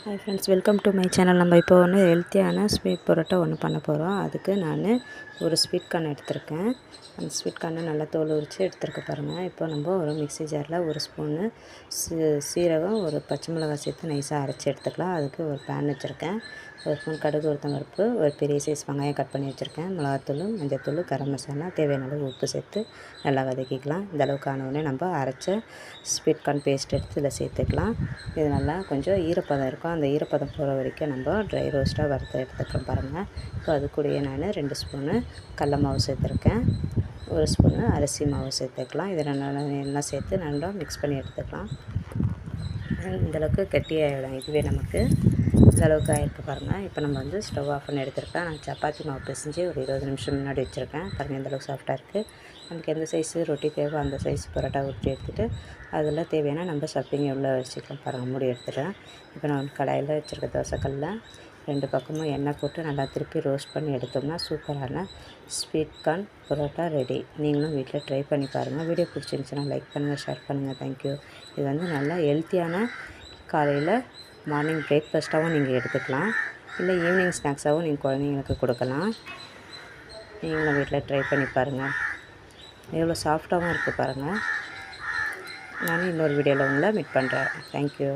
Hi friends, welcome to my channel. நம்ம இப்போ ஒன்று ஹெல்த்தியான ஸ்வீட் பரோட்டா ஒன்று பண்ண போகிறோம். அதுக்கு நான் ஒரு ஸ்வீட் கார்ன் எடுத்திருக்கேன். அந்த ஸ்வீட் கார்னை நல்லா தோல் உரித்து எடுத்துருக்க பாருங்கள். இப்போ நம்ம ஒரு மிக்ஸி ஜாரில் ஒரு ஸ்பூனு சீரகம், ஒரு பச்சை மிளகாய் சேர்த்து நைஸாக அரைச்சி எடுத்துக்கலாம். அதுக்கு ஒரு பேன் வச்சுருக்கேன். ஒரு ஸ்பூன் கடுகு, உளுத்தம் பருப்பு, ஒரு பெரிய சைஸ் வெங்காயம் கட் பண்ணி வச்சுருக்கேன். மிளகாத்தூள், மஞ்சத்தூள், கரம் மசாலா, தேவையான அளவு உப்பு சேர்த்து நல்லா வதக்கிக்கலாம். இந்த அளவுக்கு ஆனவுடனே நம்ம அரைச்ச ஸ்வீட் கார்ன் பேஸ்ட் எடுத்து இதில் சேர்த்துக்கலாம். இது நல்லா கொஞ்சம் ஈரப்பதம் இருக்கும். அந்த ஈரப்பதம் போகிற வரைக்கும் நம்ம ட்ரை ரோஸ்ட்டாக வறுத்து எடுத்துக்கிறோம் பாருங்கள். இப்போ அது கூடயே நான் 2 ஸ்பூனு கடல மாவு சேர்த்துருக்கேன். ஒரு ஸ்பூனு அரிசி மாவு சேர்த்துக்கலாம். இதை நல்லா எல்லாம் சேர்த்து நல்லா மிக்ஸ் பண்ணி எடுத்துக்கலாம். இந்தளவுக்கு கெட்டியாகிடும். இதுவே நமக்கு இந்த அளவுக்கு ஆகிருக்கு பாருங்கள். இப்போ நம்ம ஸ்டவ் ஆஃப் பண்ணி எடுத்துருக்கேன். நான் சப்பாத்தி மாவு பிசைஞ்சு ஒரு 20 நிமிஷம் முன்னாடி வச்சுருக்கேன் பாருங்கள். இந்தளவுக்கு சாஃப்டாக இருக்குது. நமக்கு எந்த சைஸு ரொட்டி தேவை அந்த சைஸ் பரோட்டா உருட்டி எடுத்துகிட்டு அதில் தேவையான நம்ம ஸ்டஃப்பிங் உள்ளே வச்சுக்கலாம் பாருங்கள். மூடி எடுத்துட்டேன். இப்போ நான் கடாயில் வச்சுருக்க தோசைக்கல்லில் 2 பக்கமும் எண்ணெய் போட்டு நல்லா திருப்பி ரோஸ்ட் பண்ணி எடுத்தோம்னா சூப்பரான ஸ்வீட் கார்ன் பரோட்டா ரெடி. நீங்களும் வீட்டில் ட்ரை பண்ணி பாருங்கள். வீடியோ பிடிச்சிருந்துச்சுன்னா லைக் பண்ணுங்கள், ஷேர் பண்ணுங்கள். தேங்க்யூ. இது நல்லா ஹெல்த்தியான காலையில் மார்னிங் பிரேக்ஃபாஸ்ட்டாகவும் நீங்கள் எடுத்துக்கலாம். இல்லை ஈவினிங் ஸ்நாக்ஸாகவும் நீங்கள் குழந்தைங்களுக்கு கொடுக்கலாம். நீங்களும் வீட்டில் ட்ரை பண்ணி பாருங்கள். எவ்வளோ சாஃப்டாகவும் இருக்குது பாருங்கள். நானும் இன்னொரு வீடியோவில் உங்களை மீட் பண்ணுறேன். தேங்க்யூ.